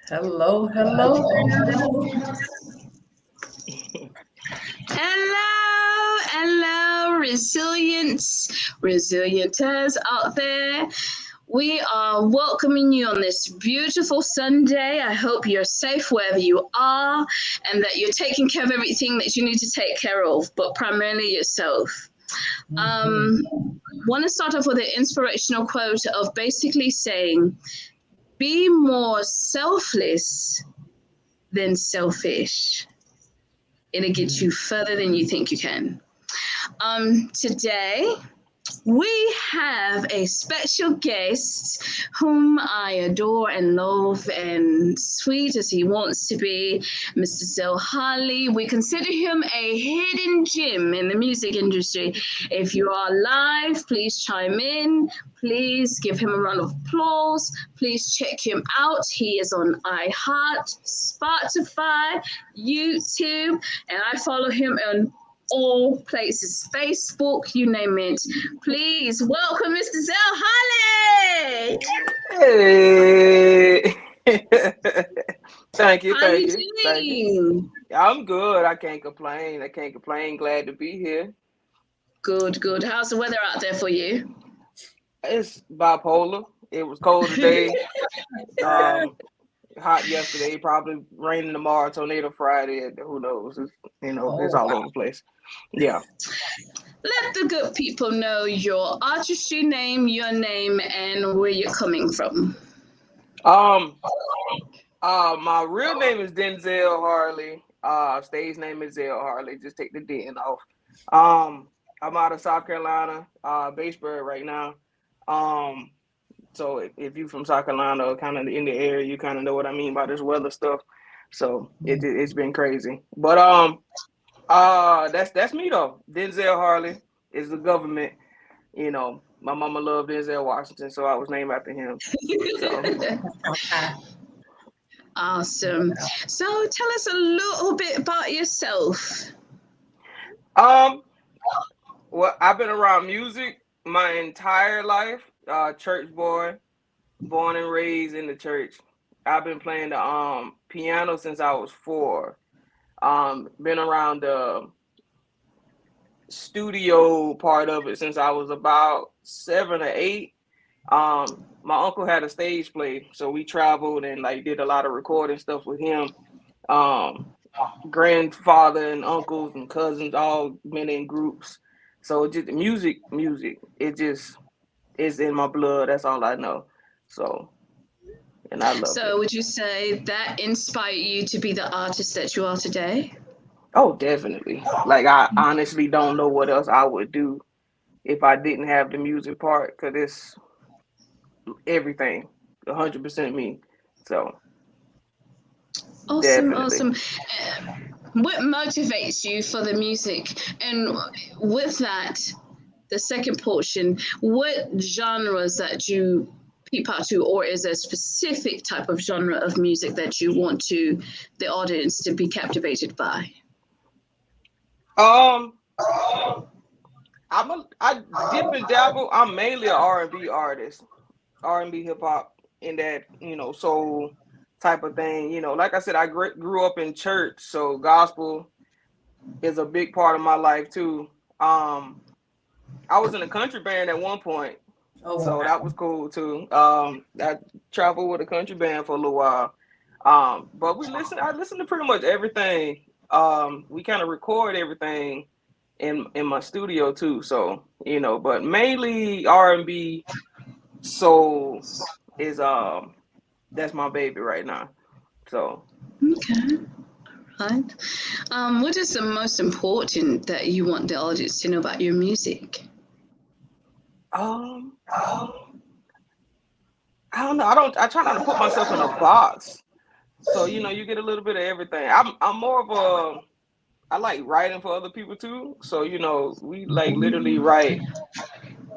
Hello, hello there. Hello, hello, resilienters out there. We are welcoming you on this beautiful Sunday. I hope you're safe wherever you are and that you're taking care of everything that you need to take care of, but primarily yourself. Um, Want to start off with an inspirational quote of basically saying, be more selfless than selfish. It'll get you further than you think you can. Today we have a special guest whom I adore and love, and sweet as he wants to be, Mr. Zel Harley. We consider him a hidden gem in the music industry. If you are live, please chime in. Please give him a round of applause. Please check him out. He is on iHeart, Spotify, YouTube, and I follow him on all places, Facebook, you name it. Please welcome Mr. Zel Harley. Hey. Thank you, How you thank you, thank you. doing? I'm good. I can't complain. I can't complain. Glad to be here. Good, good. How's the weather out there for you? It's bipolar. It was cold today. Um, hot yesterday. Probably raining tomorrow. Tornado Friday. Who knows? It's Oh, all wow. over the place. Yeah. Let the good people know your artistry name, your name, and where you're coming from. Um. My real name is Denzel Harley. Stage name is Zel Harley. Just take the Den off. Um, I'm out of South Carolina, Batesburg right now. Um, so if you from South Carolina or kind of in the area, you kind of know what I mean by this weather stuff. So it's been crazy. But that's me though. Denzel Harley is the government. My mama loved Denzel Washington, so I was named after him. So Awesome. So tell us a little bit about yourself. um well, I've been around music my entire life. Church boy, born and raised in the church. I've been playing the piano since I was 4. Been around the studio part of it since I was about 7 or 8. My uncle had a stage play, so we traveled and like did a lot of recording stuff with him. Um, Grandfather and uncles and cousins all been in groups. So just music. It just is in my blood. That's all I know. So, and I love So it. would you say that inspired you to be the artist that you are today? Oh, definitely. Like I honestly don't know what else I would do if I didn't have the music part, because it's everything, 100% me. So Awesome, definitely. awesome. What motivates you for the music? And with that, the second portion, what genres that you peep out to, or is there a specific type of genre of music that you want to the audience to be captivated by? Um, I dip and dabble. I'm mainly an R&B artist, R&B hip hop in that soul type of thing. Like I said, I grew up in church, so gospel is a big part of my life too. Um, I was in a country band at one point, Oh, so that wow. was cool too. I traveled with a country band for a little while. But I listen to pretty much everything. We kind of record everything in my studio too. So, but mainly R&B, soul is that's my baby right now. So, Okay, right. What is the most important that you want the audience to know about your music? um I don't know. I try not to put myself in a box. So, you get a little bit of everything. I'm more of a I like writing for other people too. So, we like literally write.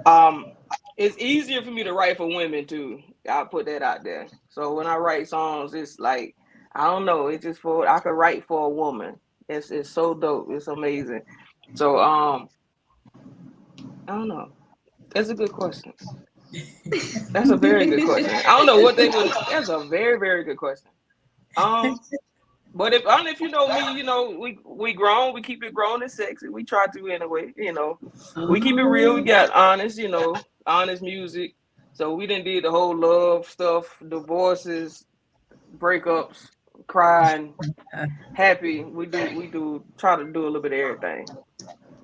Um, it's easier for me to write for women too. I'll put that out there. So when I write songs, it's like I don't know. It's just for I could write for a woman. It's so dope. It's amazing. So I don't know. That's a good question. That's a very good question. I don't know what they would. That's a very very good question. But if only if you know me, we grown, we keep it grown and sexy. We try to anyway, We keep it real. We Oh, got honest, honest music. So we didn't did the whole love stuff, divorces, breakups, crying, happy. We do try to do a little bit of everything.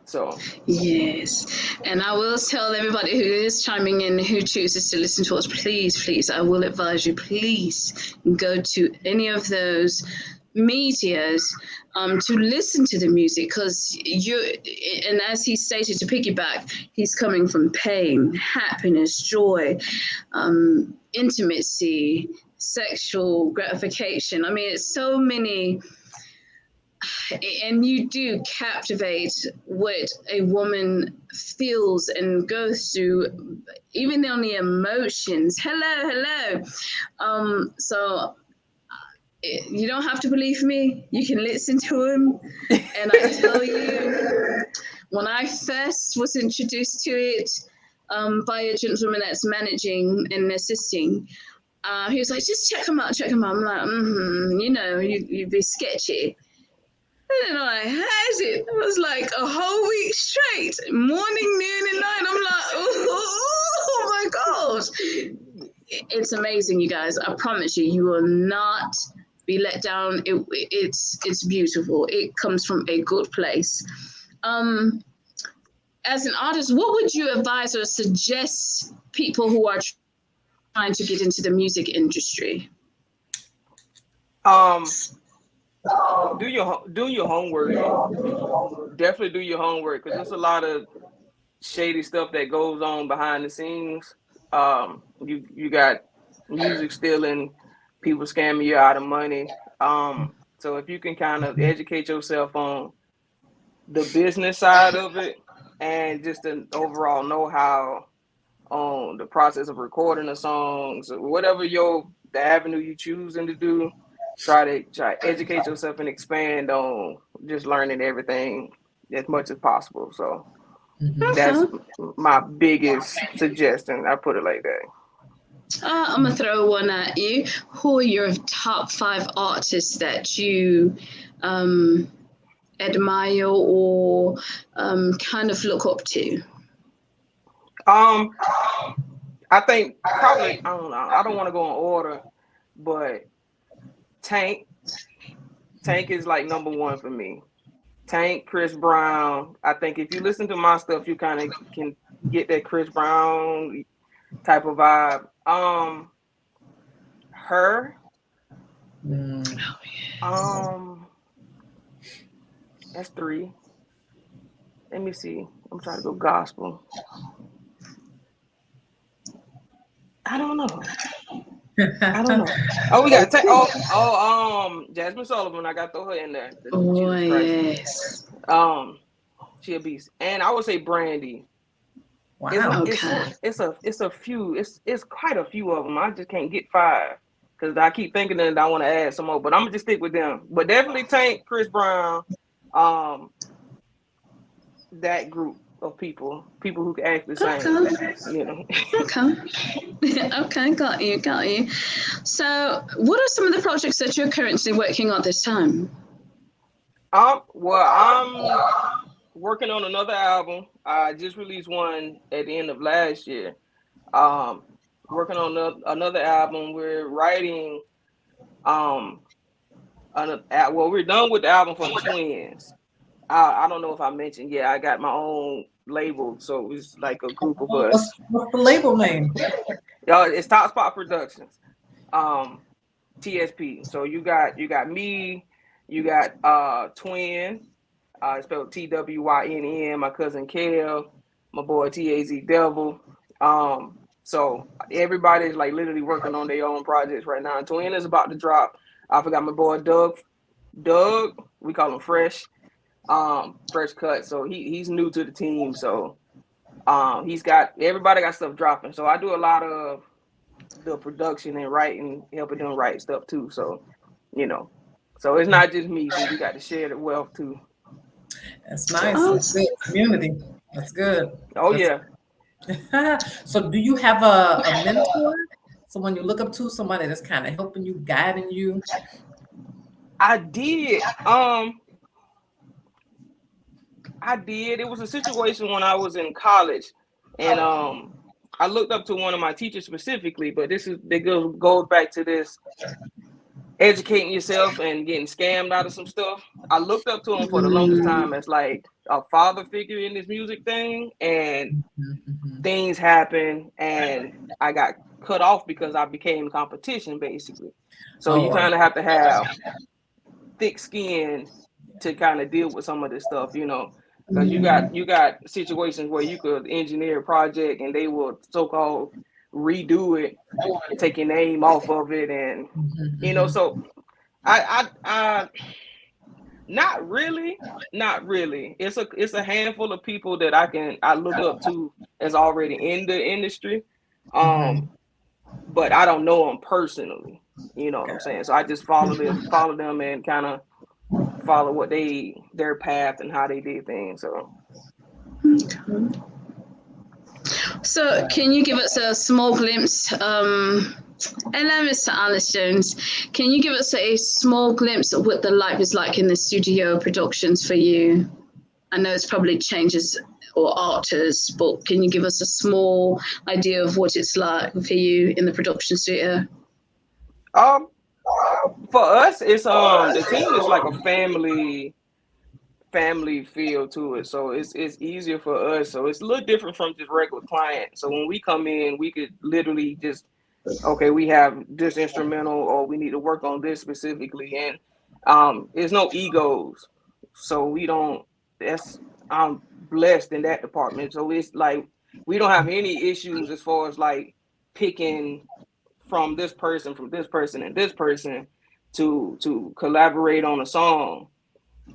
So yes. And I will tell everybody who is chiming in, who chooses to listen to us, please, please, I will advise you, please go to any of those medias to listen to the music, because and as he stated, to piggyback, he's coming from pain, happiness, joy, intimacy, sexual gratification. I mean, it's so many, and you do captivate what a woman feels and goes through, even on the emotions. Hello, hello. So you don't have to believe me. You can listen to him. And I tell you, when I first was introduced to it by a gentleman that's managing and assisting, he was like, just check him out, check him out. I'm like, you'd be sketchy. And I had it. It was like a whole week straight, morning, noon, and night. I'm like, oh my gosh. It's amazing, you guys. I promise you, you will not be let down. It's beautiful. It comes from a good place. As an artist, what would you advise or suggest people who are trying to get into the music industry? do your homework. Definitely do your homework, because there's a lot of shady stuff that goes on behind the scenes. You got music stealing, people scamming you out of money. So if you can kind of educate yourself on the business side of it and just an overall know-how on the process of recording the songs, whatever the avenue you choosing to do, try to educate yourself and expand on just learning everything as much as possible. So that's my biggest suggestion. I put it like that. I'm gonna throw one at you. Who are your top 5 artists that you admire or kind of look up to? I think probably, I don't know. I don't want to go in order, but Tank is like number 1 for me. Tank, Chris Brown. I think if you listen to my stuff, you kind of can get that Chris Brown type of vibe. Her. That's 3. Let me see. I'm trying to go gospel. I don't know. Oh, we got Jasmine Sullivan. I got to throw her in there. Oh yes. She a beast, and I would say Brandy. Wow. It's a few. It's quite a few of them. I just can't get 5 because I keep thinking that I want to add some more, but I'm gonna just stick with them. But definitely Tank, Chris Brown, that group of people who can actually sing. Okay, got you. So, what are some of the projects that you're currently working on this time? Well, I'm working on another album. I just released one at the end of last year. Working on another album. We're writing. We're done with the album from Twins. I don't know if I mentioned. Yeah, I got my own label, so it's like a group of us. What's the label name? It's Top Spot Productions. TSP. So you got me. You got Twin. Spelled TWYNN. My cousin Kel. My boy TAZ Devil. So everybody's like literally working on their own projects right now. Twin is about to drop. I forgot my boy Doug. We call him Fresh. Fresh cut. So he's new to the team. So everybody got stuff dropping. So I do a lot of the production and writing, helping them write stuff too. So, so it's not just me. So you got to share the wealth too. That's nice. That's good. Community. That's good. Oh, yeah. So do you have a mentor? Someone you look up to, somebody that's kind of helping you, guiding you? I did. I did. It was a situation when I was in college, and I looked up to one of my teachers specifically. But it goes back to this educating yourself and getting scammed out of some stuff. I looked up to him for the longest time as like a father figure in this music thing, and things happened, and I got cut off because I became competition basically. So you kind of have to have thick skin to kind of deal with some of this stuff, because you got situations where you could engineer a project and they will so-called redo it, take your name off of it, and so I not really. It's a handful of people that I look up to as already in the industry, but I don't know them personally. You know what I'm saying? So I just follow them and kind of follow what their path and how they did things. So. Okay. So can you give us a small glimpse? Hello, Mr. Alice Jones. Can you give us a small glimpse of what the life is like in the studio productions for you? I know it's probably changes or alters, but can you give us a small idea of what it's like for you in the production studio? For us, it's the team is like a family feel to it, so it's easier for us. So it's a little different from just regular client. So when we come in, we could literally just, okay, we have this instrumental, or we need to work on this specifically, and there's no egos. So we don't. I'm blessed in that department. So it's like we don't have any issues as far as like picking from this person, and this person to collaborate on a song,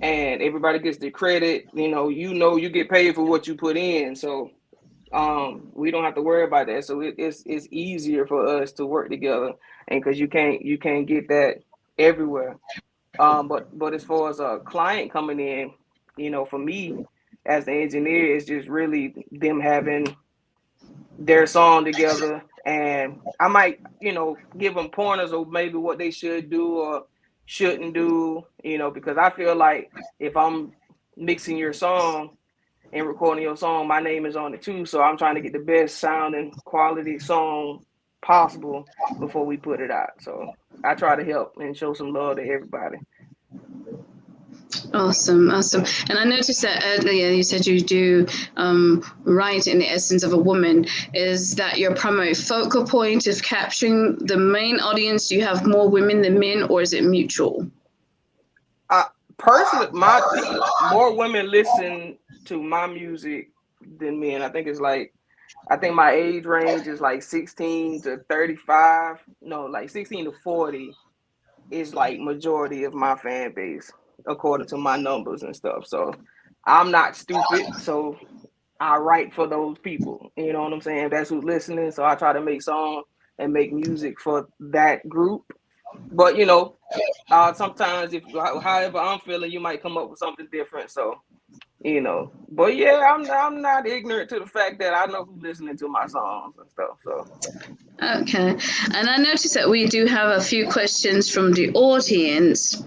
and everybody gets the credit. You get paid for what you put in, so we don't have to worry about that. So it's easier for us to work together, and because you can't get that everywhere. But as far as a client coming in, for me as the engineer, it's just really them having their song together, and I might give them pointers of maybe what they should do or shouldn't do, because I feel like if I'm mixing your song and recording your song, my name is on it too. So I'm trying to get the best sounding quality song possible before we put it out. So I try to help and show some love to everybody. Awesome. And I noticed that earlier you said you do write in the essence of a woman. Is that your primary focal point of capturing the main audience? Do you have more women than men, or is it mutual? Personally, more women listen to my music than men. I think my age range is like 16 to 35. No, like 16 to 40 is like majority of my fan base, according to my numbers and stuff. So I'm not stupid. So I write for those people. You know what I'm saying? That's who's listening. So I try to make songs and make music for that group. But sometimes however I'm feeling, you might come up with something different. So but yeah, I'm not ignorant to the fact that I know who's listening to my songs and stuff. So okay, and I noticed that we do have a few questions from the audience.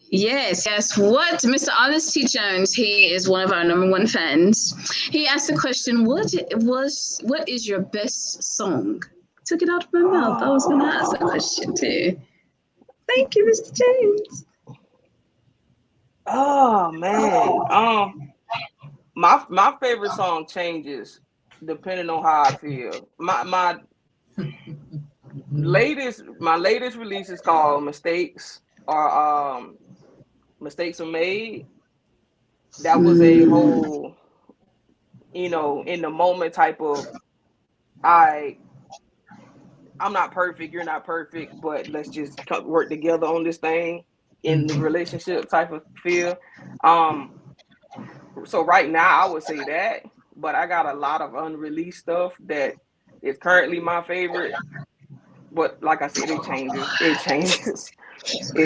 Yes. What Mr. Alice T. Jones? He is one of our number one fans. He asked the question, "What is your best song?" Took it out of my mouth. I was going to ask that question too. Thank you, Mr. James. Oh man, my favorite song changes depending on how I feel. My latest release is called Mistakes, or Mistakes Are Made. That was a whole, in the moment type of, I'm not perfect, you're not perfect, but let's just work together on this thing in the relationship type of feel. So right now I would say that, but I got a lot of unreleased stuff that is currently my favorite. But like I said, it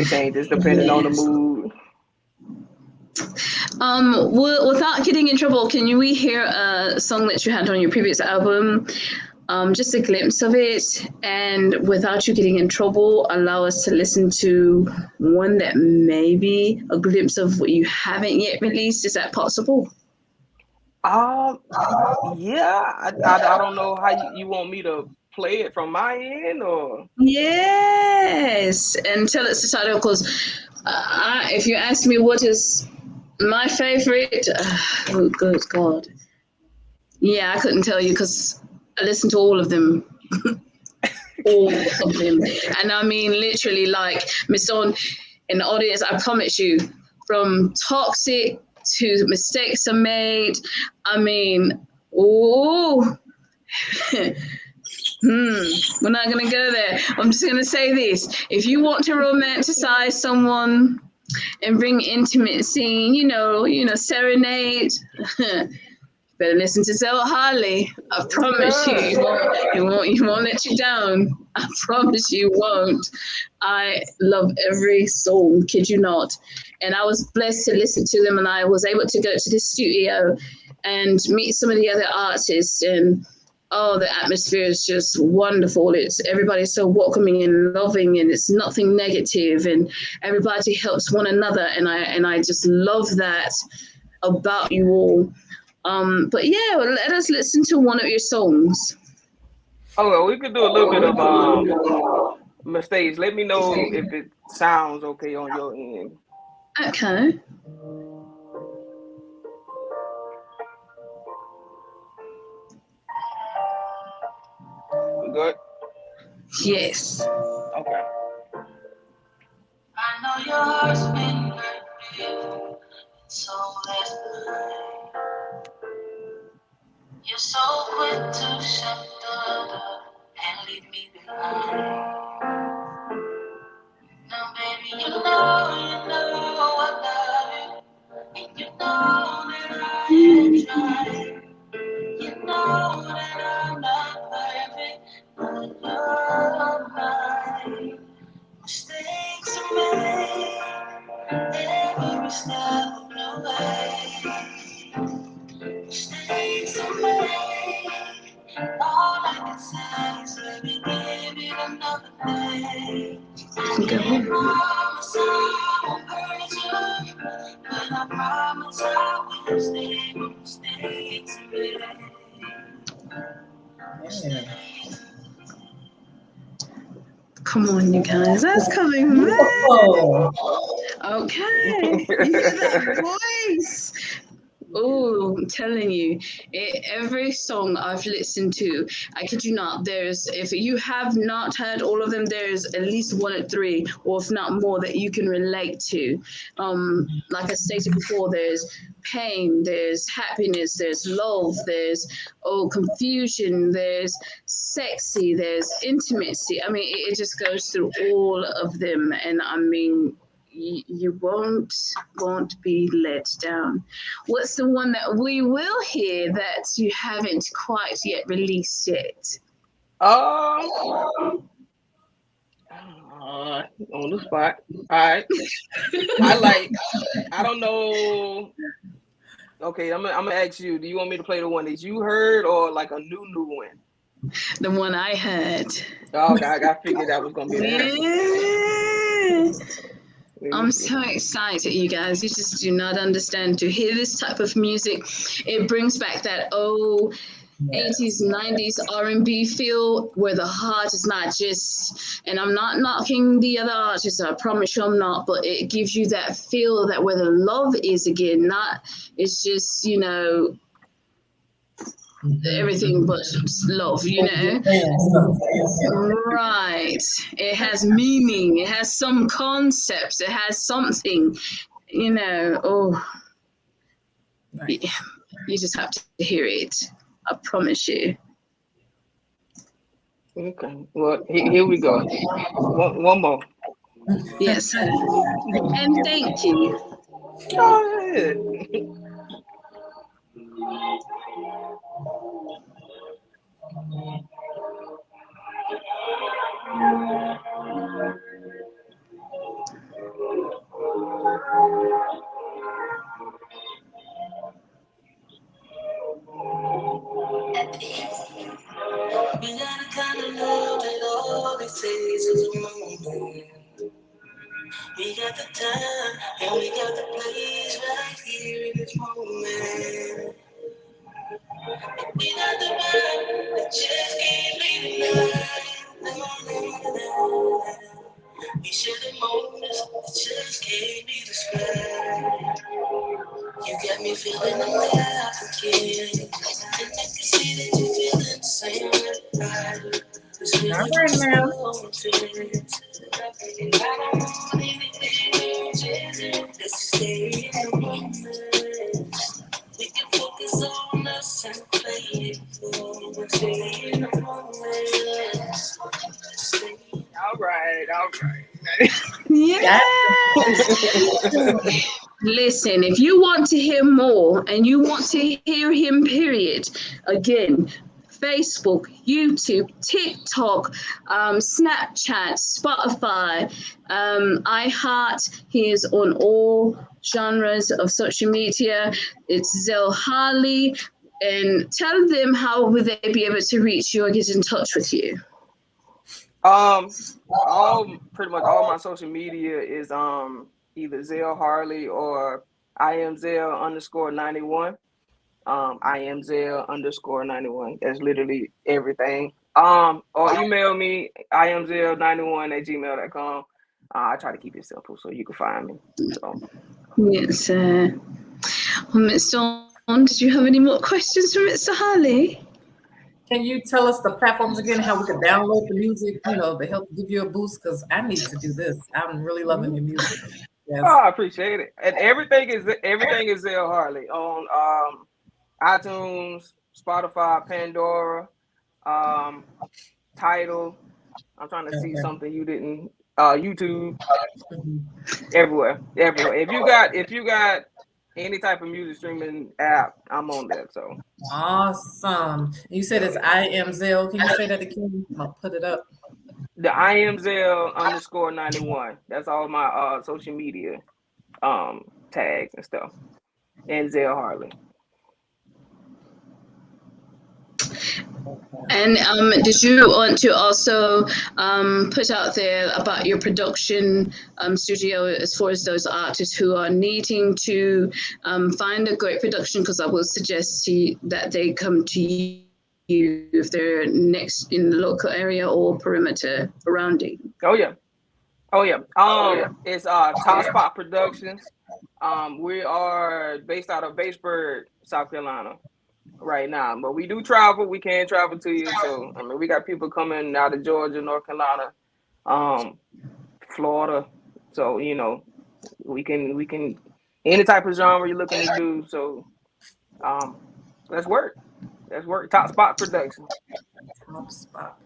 changes depending on the mood. Without getting in trouble, can we hear a song that you had on your previous album? just a glimpse of it, and without you getting in trouble, allow us to listen to one that maybe a glimpse of what you haven't yet released. Is that possible? Yeah. I don't know how you want me to play it from my end or. Yes, and tell us the title because if you ask me what is my favorite, oh good God, yeah, I couldn't tell you because I listened to all of them, all of them, and I mean literally like Miss On in the audience. I promise you, from toxic to mistakes are made. I mean, oh. We're not going to go there. I'm just going to say this. If you want to romanticize someone and bring intimacy, serenade, better listen to Zel Harley. I promise you, Yeah. he won't let you down. I promise you won't. I love every song, kid you not. And I was blessed to listen to them, and I was able to go to the studio and meet some of the other artists, and oh, the atmosphere is just wonderful. It's everybody's so welcoming and loving, and it's nothing negative, and everybody helps one another, and I just love that about you all. But yeah, let us listen to one of your songs. Oh, well, we could do a little bit of mistakes. Let me know if it sounds okay on your end. Okay. We good? Yes. Okay. I know your heart's been hurt before, so that's mine. You're so quick to shut the door and leave me behind. Now, baby, you know I love you, and you know that I am trying. You know that I'm not perfect, but you're mine. Mistakes are made every step of the way. Mistakes are made. All I can say is maybe give it another day. I can't promise I won't hurt you, but I promise I will stay when mistakes are made. Yeah. Come on, you guys. That's coming back. Beautiful. Okay. You hear that voice? Oh, I'm telling you, every song I've listened to, I kid you not, if you have not heard all of them, there's at least one or three, or if not more, that you can relate to. Like I stated before, there's pain, there's happiness, there's love, there's confusion, there's sexy, there's intimacy. I mean, it just goes through all of them, and I mean, you won't be let down. What's the one that we will hear that you haven't quite yet released yet? Um, on the spot. All right. I don't know. Okay, I'm gonna ask you. Do you want me to play the one that you heard or like a new one? The one I heard. Oh, okay, I figured that was gonna be the answer. I'm so excited, you guys. You just do not understand. To hear this type of music, it brings back that old 80s, 90s R&B feel where the heart is not just, and I'm not knocking the other artists, I promise you I'm not, but it gives you that feel that where the love is again, not, it's just, everything but love, Right. It has meaning, it has some concepts, it has something, Right. you just have to hear it. I promise you. Okay. Well, here we go. One more. Yes, sir. And thank you. Go ahead. got a kind of love that all it takes is a moment. We got the time and we got the place right here in this moment. We got the vibe that just can't be denied. No, no, no. We share the moments that just can't be described. You got me feeling alive again. And I can see that you're feeling the same way. This feeling right, is now. so intense. And I don't want anything changing. Let's stay in the moment. We can focus on us and play it cool. Stay in the moment. All right. Yeah. Listen, if you want to hear more and you want to hear him, period, again, Facebook, YouTube, TikTok, Snapchat, Spotify, iHeart. He is on all genres of social media. It's Zel Harley. And tell them how would they be able to reach you or get in touch with you. Pretty much all my social media is either Zel Harley or I am Zel _91. I am Zel _91. That's literally everything. Or email me imzel91@gmail.com. I try to keep it simple so you can find me. So Yes, Mr. On, did you have any more questions for Mr. Harley? Can you tell us the platforms again, how we can download the music, to help give you a boost? Because I need to do this. I'm really loving your music. Yes. I appreciate it. And everything is Zel Harley on iTunes, Spotify, Pandora, Tidal. I'm trying to see something you didn't. YouTube, everywhere. If you got any type of music streaming app, I'm on that. So Awesome. You said it's I am Zel. Can you say that again? I'll put it up. the I am Zel _91. That's all my social media tags and stuff. And Zel Harley. And did you want to also put out there about your production studio as far as those artists who are needing to find a great production? Because I will suggest that they come to you if they're next in the local area or perimeter surrounding. Oh yeah. It's Top Spot Productions. We are based out of Batesburg, South Carolina, right now. But we do travel. We can travel to you. So I mean, we got people coming out of Georgia, North Carolina, Florida. So we can any type of genre you're looking to do. So let's work. Top Spot Productions. Top Spot.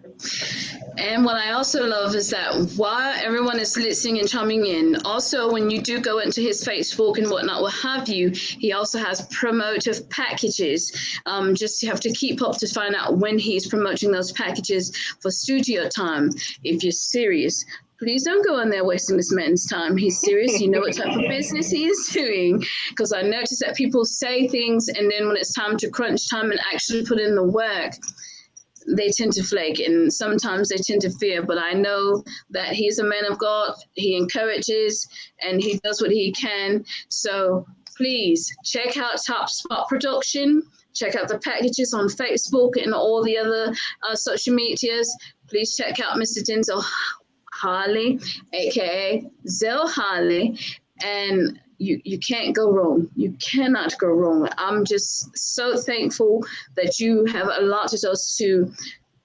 And what I also love is that while everyone is listening and chiming in, also when you do go into his Facebook and whatnot, what have you, he also has promotive packages. Just you have to keep up to find out when he's promoting those packages for studio time. If you're serious, please don't go on there wasting this man's time. He's serious. You know what type of business he is doing. Because I notice that people say things and then when it's time to crunch time and actually put in the work, they tend to flake and sometimes they tend to fear. But I know that he's a man of God. He encourages and he does what he can. So please check out Top Spot Production. Check out the packages on Facebook and all the other social medias. Please check out Mr. Denzel Harley, aka Zel Harley, and you can't go wrong. You cannot go wrong. I'm just so thankful that you have allotted us to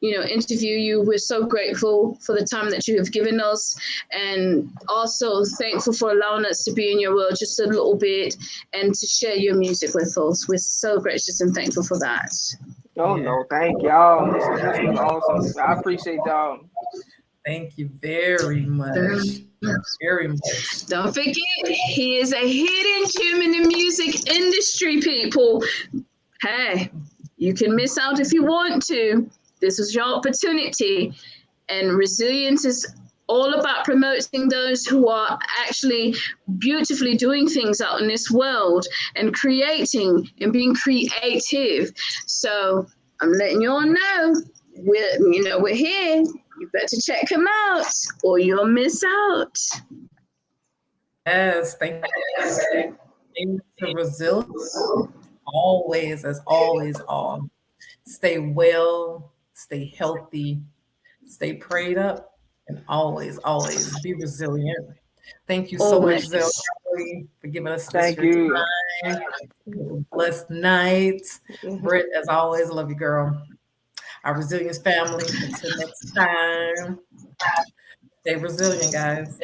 interview you. We're so grateful for the time that you have given us, and also thankful for allowing us to be in your world just a little bit and to share your music with us. We're so gracious and thankful for that. Oh no, thank y'all. This was awesome. I appreciate y'all. Thank you very much. Very much. Don't forget, he is a hidden gem in the music industry, people. Hey, you can miss out if you want to. This is your opportunity. And resilience is all about promoting those who are actually beautifully doing things out in this world and creating and being creative. So I'm letting you all know, we're here. You better check him out, or you'll miss out. Yes, thank you to resilience. Always, as always, all. Stay well, stay healthy, stay prayed up, and always be resilient. Thank you so much, Zel Always. Harley, for giving us this Thank your you. time. Have a blessed night. Britt, as always, love you, girl. Our resilience family. Until next time, stay resilient, guys.